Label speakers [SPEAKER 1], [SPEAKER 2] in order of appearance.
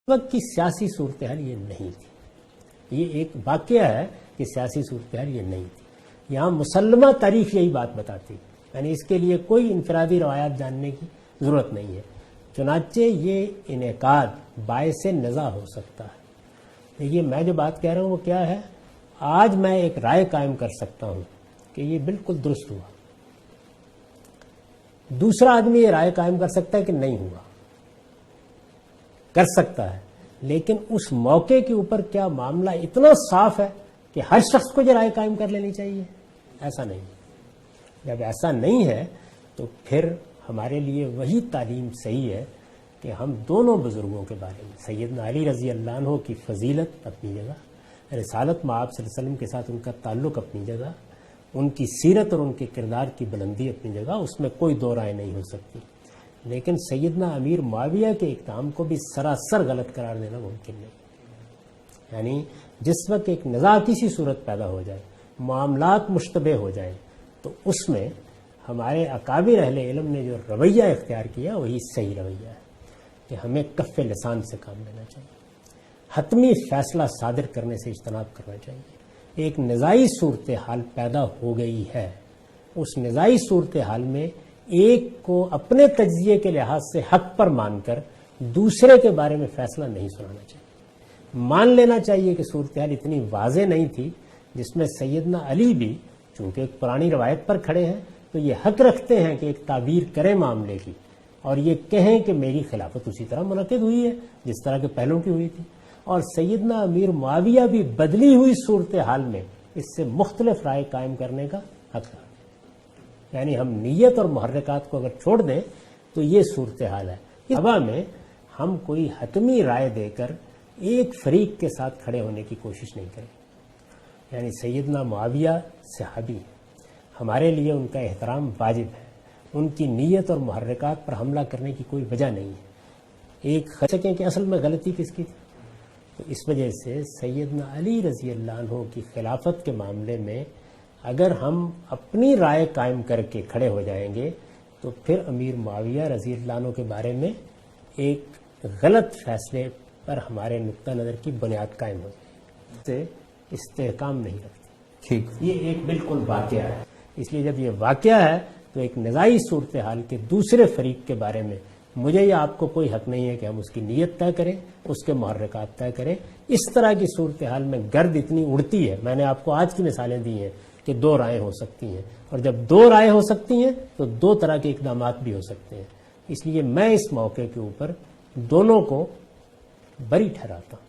[SPEAKER 1] وقت کی سیاسی صورتحال یہ نہیں تھی. یہ ایک واقعہ ہے کہ سیاسی صورتحال یہ نہیں تھی. یہاں مسلمہ تاریخ یہی بات بتاتی، یعنی اس کے لیے کوئی انفرادی روایات جاننے کی ضرورت نہیں ہے. چنانچہ یہ انعقاد باعث نزاع ہو سکتا ہے. دیکھیے میں جو بات کہہ رہا ہوں وہ کیا ہے، آج میں ایک رائے قائم کر سکتا ہوں کہ یہ بالکل درست ہوا، دوسرا آدمی یہ رائے قائم کر سکتا ہے کہ نہیں ہوا، کر سکتا ہے. لیکن اس موقع کے اوپر کیا معاملہ اتنا صاف ہے کہ ہر شخص کو یہ رائے قائم کر لینی چاہیے؟ ایسا نہیں. جب ایسا نہیں ہے تو پھر ہمارے لیے وہی تعلیم صحیح ہے کہ ہم دونوں بزرگوں کے بارے میں، سیدنا علی رضی اللہ عنہ کی فضیلت اپنی جگہ، رسالت میں آپ صلی اللہ علیہ وسلم کے ساتھ ان کا تعلق اپنی جگہ، ان کی سیرت اور ان کے کردار کی بلندی اپنی جگہ، اس میں کوئی دو رائے نہیں ہو سکتی. لیکن سیدنا امیر معاویہ کے اقدام کو بھی سراسر غلط قرار دینا ممکن نہیں. یعنی جس وقت ایک نزاع کسی صورت پیدا ہو جائے، معاملات مشتبہ ہو جائیں، تو اس میں ہمارے اکابر اہل علم نے جو رویہ اختیار کیا وہی صحیح رویہ ہے کہ ہمیں کف لسان سے کام لینا چاہیے، حتمی فیصلہ صادر کرنے سے اجتناب کرنا چاہیے. ایک نزاعی صورتحال پیدا ہو گئی ہے، اس نزاعی صورتحال میں ایک کو اپنے تجزیے کے لحاظ سے حق پر مان کر دوسرے کے بارے میں فیصلہ نہیں سنانا چاہیے. مان لینا چاہیے کہ صورتحال اتنی واضح نہیں تھی جس میں سیدنا علی بھی چونکہ ایک پرانی روایت پر کھڑے ہیں تو یہ حق رکھتے ہیں کہ ایک تعبیر کریں معاملے کی اور یہ کہیں کہ میری خلافت اسی طرح منعقد ہوئی ہے جس طرح کے پہلوں کی ہوئی تھی. اور سیدنا امیر معاویہ بھی بدلی ہوئی صورتحال میں اس سے مختلف رائے قائم کرنے کا حق رکھتے. یعنی ہم نیت اور محرکات کو اگر چھوڑ دیں تو یہ صورتحال ہے. اس ہوا میں ہم کوئی حتمی رائے دے کر ایک فریق کے ساتھ کھڑے ہونے کی کوشش نہیں کریں. یعنی سیدنا معاویہ صحابی، ہمارے لیے ان کا احترام واجب ہے، ان کی نیت اور محرکات پر حملہ کرنے کی کوئی وجہ نہیں ہے. ایک سکیں کہ اصل میں غلطی کس کی تھی. تو اس وجہ سے سیدنا علی رضی اللہ عنہ کی خلافت کے معاملے میں اگر ہم اپنی رائے قائم کر کے کھڑے ہو جائیں گے تو پھر امیر معاویہ رضی اللہ عنہ کے بارے میں ایک غلط فیصلے پر ہمارے نقطہ نظر کی بنیاد قائم ہو جائے سے استحکام نہیں رکھتی.
[SPEAKER 2] ٹھیک،
[SPEAKER 1] یہ ایک بالکل واقعہ ہے. اس لیے جب یہ واقعہ ہے تو ایک نزاعی صورتحال کے دوسرے فریق کے بارے میں مجھے یا آپ کو کوئی حق نہیں ہے کہ ہم اس کی نیت طے کریں، اس کے محرکات طے کریں. اس طرح کی صورتحال میں گرد اتنی اڑتی ہے. میں نے آپ کو آج کی مثالیں دی ہیں کہ دو رائے ہو سکتی ہیں، اور جب دو رائے ہو سکتی ہیں تو دو طرح کے اقدامات بھی ہو سکتے ہیں. اس لیے میں اس موقع کے اوپر دونوں کو بری ٹھہراتا ہوں.